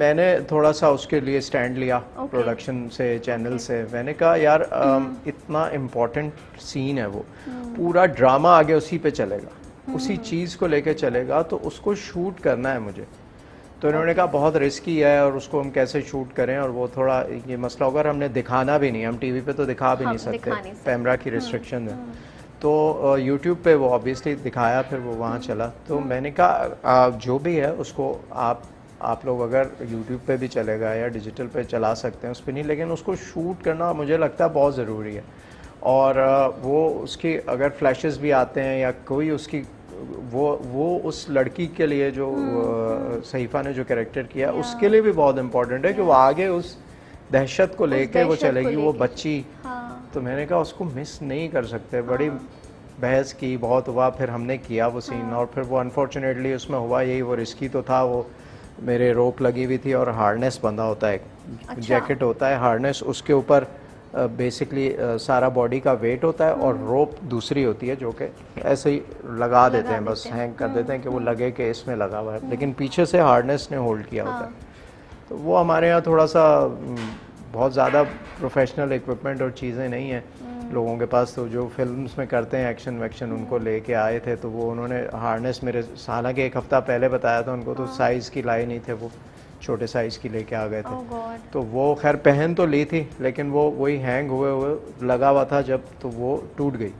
मैंने थोड़ा सा उसके लिए स्टैंड लिया प्रोडक्शन से, चैनल से। मैंने कहा यार इतना इम्पोर्टेंट सीन है वो, पूरा ड्रामा आगे उसी पे चलेगा, उसी चीज़ को लेके चलेगा, तो उसको शूट करना है मुझे। तो इन्होंने कहा बहुत रिस्की है और उसको हम कैसे शूट करें, और वो थोड़ा ये मसला होगा, हमने दिखाना भी नहीं, हम टीवी पे तो दिखा भी नहीं सकते, कैमरा की रिस्ट्रिक्शन है। तो यूट्यूब पे वो ऑब्वियसली दिखाया, फिर वो वहाँ चला। तो मैंने कहा जो भी है उसको आप लोग अगर यूट्यूब पे भी चलेगा या डिजिटल पे चला सकते हैं, उस पर नहीं, लेकिन उसको शूट करना मुझे लगता है बहुत ज़रूरी है। और वो उसकी अगर फ्लैशेस भी आते हैं या कोई उसकी वो उस लड़की के लिए जो सहीफा ने जो कैरेक्टर किया उसके लिए भी बहुत इम्पोर्टेंट है कि वो आगे उस दहशत को लेके वो चलेगी, वो बच्ची। तो मैंने कहा उसको मिस नहीं कर सकते। बड़ी बहस की, बहुत हुआ, फिर हमने किया वो सीन। और फिर वो अनफॉर्चुनेटली उसमें हुआ यही, वो रिस्की तो था, वो मेरे रोप लगी हुई थी और हार्नेस बंधा होता है, जैकेट होता है, हार्नेस, उसके ऊपर बेसिकली सारा बॉडी का वेट होता है, और रोप दूसरी होती है जो कि ऐसे ही लगा देते हैं, बस हैंग कर देते हैं कि वो लगे कि इसमें लगा हुआ है, लेकिन पीछे से हार्नेस ने होल्ड किया होता है। तो वो हमारे यहाँ थोड़ा सा बहुत ज़्यादा प्रोफेशनल इक्विपमेंट और चीज़ें नहीं हैं लोगों के पास। तो जो फिल्म्स में करते हैं एक्शन वैक्शन, उनको लेके आए थे, तो वो उन्होंने हार्नेस मेरे, हालांकि एक हफ़्ता पहले बताया था उनको, तो साइज़ की लाए नहीं थे, वो छोटे साइज़ की लेके आ गए थे। तो वो खैर पहन तो ली थी, लेकिन वो वही हैंग हुए हुए लगा हुआ था जब, तो वो टूट गई।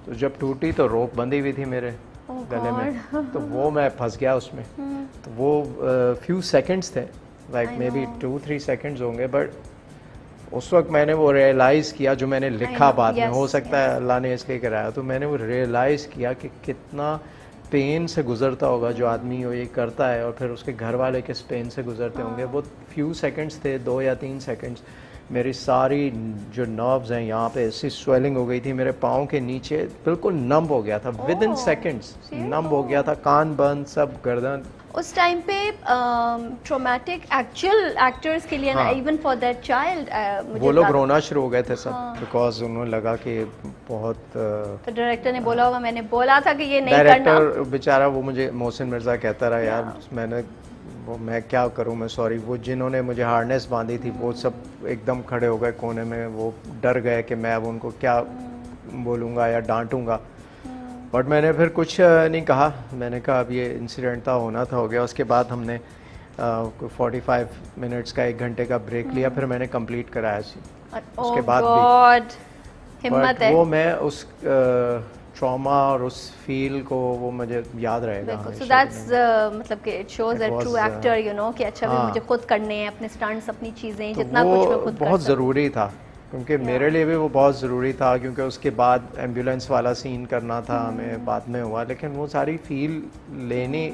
तो जब टूटी तो रोप बंधी हुई थी मेरे गले में, तो वो मैं फंस गया उसमें। तो वो फ्यू सेकंड्स थे, लाइक मे बी 2-3 सेकंड्स होंगे, बट उस वक्त मैंने वो रियलाइज़ किया जो मैंने लिखा बाद में, हो सकता है अल्लाह ने इसलिए कराया, तो मैंने वो रियलाइज़ किया कि कितना पेन से गुजरता होगा जो आदमी ये करता है, और फिर उसके घर वाले किस पेन से गुजरते होंगे। वो फ्यू सेकंड्स थे, 2 या 3 सेकंड्स, मेरी सारी जो नर्व्स हैं यहाँ पे ऐसी स्वेलिंग हो गई थी, मेरे पाँव के नीचे बिल्कुल नंब हो गया था, विद इन सेकेंड्स नंब हो गया था, कान बंद, सब गर्दन। उस टाइम पे ट्रॉमेटिक एक्चुअल एक्टर्स के लिए ना, इवन फॉर दैट चाइल्ड, वो लोग रोना शुरू हो गए थे सब, बिकॉज उन्हें लगा कि बहुत तो डायरेक्टर ने बोला होगा, मैंने बोला था कि ये नहीं करना। डायरेक्टर बेचारा वो मुझे मोहसिन मिर्ज़ा कहता रहा, यार मैंने वो मैं क्या करूं, मैं सॉरी। वो जिन्होंने मुझे हार्नेस बांधी थी वो सब एकदम खड़े हो गए कोने में, वो डर गए कि मैं अब उनको क्या बोलूँगा या डांटूंगा। बट मैंने फिर कुछ नहीं कहा, मैंने कहा अब ये इंसिडेंट था, होना था, हो गया। उसके बाद हमने 45 मिनट्स का 1 घंटे का ब्रेक लिया, फिर मैंने कंप्लीट कराया उसके बाद भी। हिम्मत है वो मैं उस ट्रॉमा और उस फील को वो मुझे याद रहेगा। सो दैट्स मतलब कि it shows a true actor, you know, कि अच्छा भी मुझे खुद करने हैं अपने स्टंट्स, अपनी चीज़ें, जितना कुछ मैं खुद बहुत ज़रूरी था, क्योंकि मेरे लिए भी वो बहुत ज़रूरी था, क्योंकि उसके बाद एम्बुलेंस वाला सीन करना था हमें, बाद में हुआ, लेकिन वो सारी फील लेनी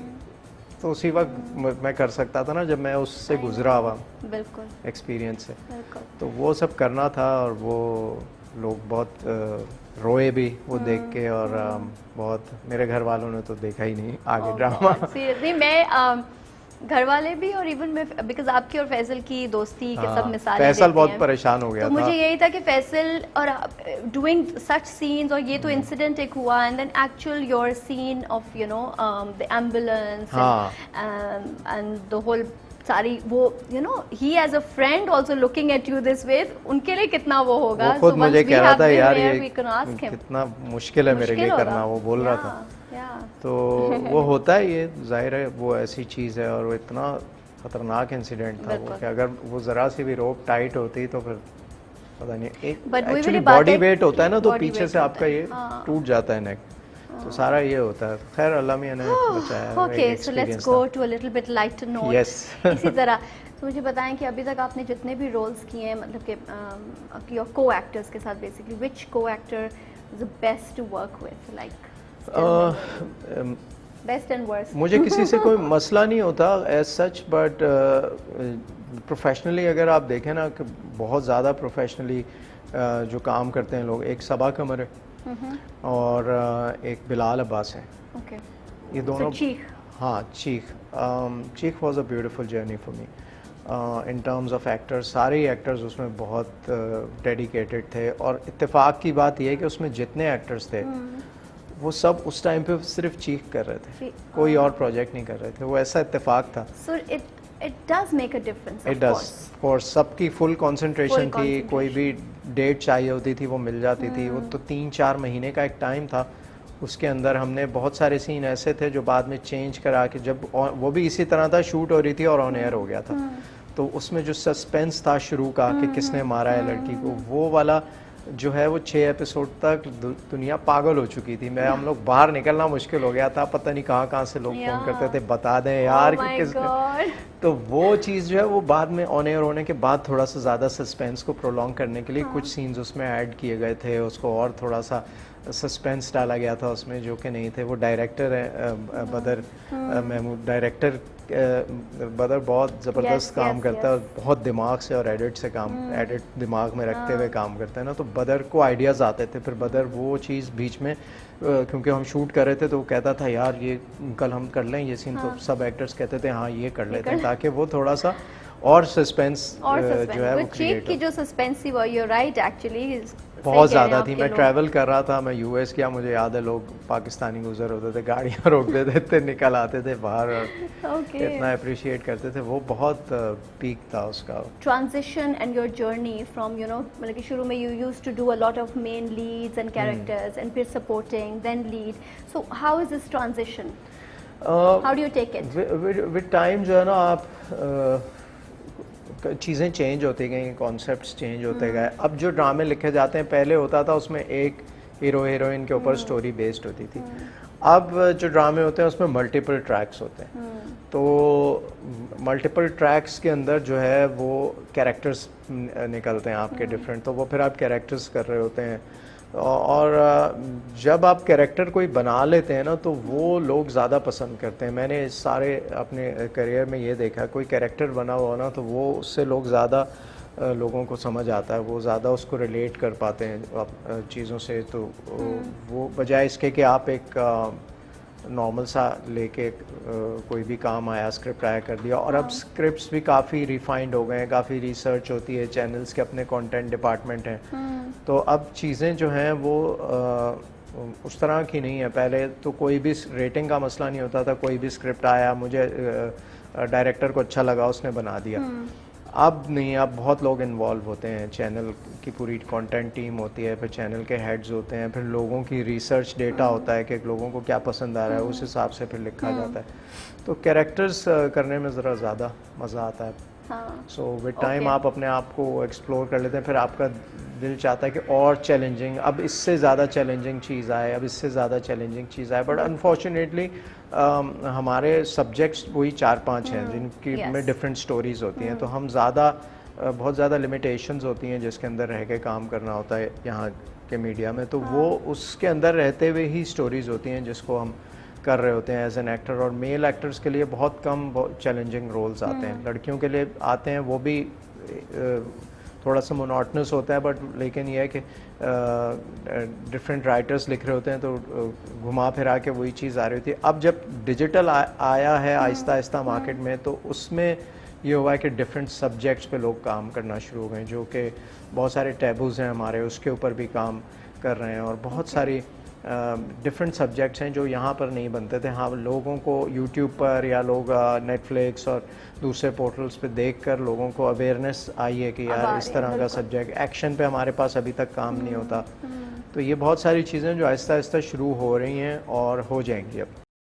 तो उसी वक्त मैं कर सकता था ना जब मैं उससे गुजरा हुआ, बिल्कुल एक्सपीरियंस से। तो वो सब करना था, और वो लोग बहुत रोए भी वो देख के, और बहुत, मेरे घर वालों ने तो देखा ही नहीं आगे ड्रामा। सीरियसली मैं घर वाले भी, और इवन मैं, बिकॉज आपकी और फैसल की दोस्ती के सब मिसालें फैसल बहुत परेशान हो गया तो था। मुझे यही था कि फैसल और डूइंग सच सीन्स, और ये तो इंसिडेंट एक हुआ, and then actual your scene of you know the ambulance and the whole सारी, वो you know he as a friend also looking at you this way, उनके लिए कितना वो होगा। वो खुद मुझे कह रहा था, यार ये कितना मुश्किल है मेरे लिए करना, वो बोल रहा था। तो वो होता है, ये जाहिर है वो ऐसी चीज़ है, और वो इतना ख़तरनाक इंसिडेंट था वो कि अगर वो ज़रा सी भी रोप टाइट होती तो फिर पता नहीं, एक एक्चुअली बॉडी वेट होता है ना, तो पीछे से आपका ये टूट जाता है नेक, तो सारा ये होता है। खैर अल्लाह मियां ने बचाया। Okay, so let's go to a little bit lighter note. Yes. इसी तरह तो मुझे बताएं कि अभी तक आपने जितने भी रोल्स किए हैं, मतलब कि योर को एक्टर्स के साथ basically, which co-actor is the best to work with, like best and worst? मुझे किसी से कोई मसला नहीं होता एज सच, बट प्रोफेशनली अगर आप देखें ना कि बहुत ज़्यादा प्रोफेशनली जो काम करते हैं लोग, एक सबा कमर है और एक बिलाल अब्बास है। ये दोनों चीख, हाँ चीख, चीख was a beautiful journey for me in terms of actors. सारे ही एक्टर्स उसमें बहुत डेडिकेटेड थे, और इत्तेफाक की बात यह है कि उसमें जितने एक्टर्स थे वो सब उस टाइम पे सिर्फ चीख कर रहे थे, कोई और प्रोजेक्ट नहीं कर रहे थे, वो ऐसा इत्तेफाक था। So It does make a difference, it of does course. Course सबकी फुल कंसंट्रेशन Full थी, कोई भी डेट चाहिए होती थी वो मिल जाती थी। वो तो 3-4 महीने का एक टाइम था, उसके अंदर हमने बहुत सारे सीन ऐसे थे जो बाद में चेंज करा के जब वो भी इसी तरह था, शूट हो रही थी और ऑन एयर हो गया था। तो उसमें जो सस्पेंस था शुरू का कि किसने मारा है लड़की को, वो वाला जो है वो 6 एपिसोड तक दुनिया पागल हो चुकी थी। मैं हम लोग बाहर निकलना मुश्किल हो गया था, पता नहीं कहाँ कहाँ से लोग फ़ोन करते थे, बता दें यार Oh कि my किसने। God. तो वो चीज़ जो है वो बाद में ऑन एयर होने के बाद थोड़ा सा ज़्यादा सस्पेंस को प्रोलॉन्ग करने के लिए कुछ सीन्स उसमें ऐड किए गए थे, उसको और थोड़ा सा सस्पेंस डाला गया था उसमें जो कि नहीं थे। वो डायरेक्टर है बदर महमूद, डायरेक्टर बदर बहुत ज़बरदस्त काम करता है और बहुत दिमाग से और एडिट से काम एडिट दिमाग में रखते हुए काम करता है ना। तो बदर को आइडियाज़ आते थे, फिर बदर वो चीज़ बीच में क्योंकि हम शूट कर रहे थे तो वो कहता था यार ये कल हम कर लें ये सीन, तो सब एक्टर्स कहते थे हाँ ये कर लेते हैं, ताकि वो थोड़ा सा और सस्पेंस जो है वो क्रिएट की जो सस्पेंस थी वो, यू राइट, एक्चुअली बहुत ज़्यादा थी। मैं ट्रैवल कर रहा था, मैं यूएस गया, मुझे याद है लोग पाकिस्तानी गुजर होते थे, गाड़ियाँ रोकते थे, इतने निकल आते थे बाहर और इतना अप्रिशिएट करते थे। वो बहुत पीक था उसका। Transition and your journey from, you know, मतलब कि शुरू में you used to do a lot of main leads and characters and फिर supporting then lead, so how is this transition, how do you take it? With time जो है ना आप चीज़ें चेंज होती गई, कॉन्सेप्ट्स चेंज होते गए। अब जो ड्रामे लिखे जाते हैं, पहले होता था उसमें एक हीरो हीरोइन के ऊपर स्टोरी बेस्ड होती थी। अब जो ड्रामे होते हैं उसमें मल्टीपल ट्रैक्स होते हैं, तो मल्टीपल ट्रैक्स के अंदर जो है वो कैरेक्टर्स निकलते हैं आपके डिफरेंट, तो वो फिर आप कैरेक्टर्स कर रहे होते हैं। और जब आप कैरेक्टर कोई बना लेते हैं ना तो वो लोग ज़्यादा पसंद करते हैं। मैंने सारे अपने करियर में ये देखा, कोई कैरेक्टर बना हुआ ना तो वो उससे लोग ज़्यादा लोगों को समझ आता है, वो ज़्यादा उसको रिलेट कर पाते हैं चीज़ों से। तो वो बजाय इसके कि आप एक नॉर्मल सा लेके कोई भी काम आया, स्क्रिप्ट आया, कर दिया। और अब स्क्रिप्ट्स भी काफ़ी रिफाइंड हो गए हैं, काफ़ी रिसर्च होती है, चैनल्स के अपने कंटेंट डिपार्टमेंट हैं, तो अब चीज़ें जो हैं वो उस तरह की नहीं है। पहले तो कोई भी रेटिंग का मसला नहीं होता था, कोई भी स्क्रिप्ट आया, मुझे डायरेक्टर को अच्छा लगा, उसने बना दिया। अब नहीं, अब बहुत लोग इन्वॉल्व होते हैं, चैनल की पूरी कंटेंट टीम होती है, फिर चैनल के हेड्स होते हैं, फिर लोगों की रिसर्च डेटा होता है कि लोगों को क्या पसंद आ रहा है, उस हिसाब से फिर लिखा जाता है। तो कैरेक्टर्स करने में ज़रा ज़्यादा मज़ा आता है। सो विद टाइम आप अपने आप को एक्सप्लोर कर लेते हैं, फिर आपका दिल चाहता है कि और चैलेंजिंग, अब इससे ज़्यादा चैलेंजिंग चीज़ आए, अब इससे ज़्यादा चैलेंजिंग चीज़ आए। बट अनफॉर्चुनेटली हमारे सब्जेक्ट्स वही 4-5 हैं जिनकी में डिफरेंट स्टोरीज़ होती हैं, तो हम ज़्यादा बहुत ज़्यादा लिमिटेशंस होती हैं जिसके अंदर रह के काम करना होता है यहाँ के मीडिया में। तो वो उसके अंदर रहते हुए ही स्टोरीज़ होती हैं जिसको हम कर रहे होते हैं एज एन एक्टर। और मेल एक्टर्स के लिए बहुत कम चैलेंजिंग रोल्स आते हैं, लड़कियों के लिए आते हैं, वो भी थोड़ा सा मोनोटनस होता है, बट लेकिन यह है कि डिफरेंट राइटर्स लिख रहे होते हैं तो घुमा फिरा के वही चीज़ आ रही होती है। अब जब डिजिटल आया है आहिस्ता आहिस्ता मार्केट में, तो उसमें ये हुआ है कि डिफरेंट सब्जेक्ट्स पे लोग काम करना शुरू हो गए, जो कि बहुत सारे टैबूज़ हैं हमारे, उसके ऊपर भी काम कर रहे हैं। और बहुत सारी डिफरेंट सब्जेक्ट्स हैं जो यहाँ पर नहीं बनते थे। हाँ, लोगों को यूट्यूब पर या लोग नेटफ्लिक्स और दूसरे पोर्टल्स पे देखकर लोगों को अवेयरनेस आई है कि यार इस तरह का सब्जेक्ट, एक्शन पे हमारे पास अभी तक काम नहीं होता। तो ये बहुत सारी चीज़ें जो आहिस्ता आहिस्ता शुरू हो रही हैं और हो जाएंगी अब।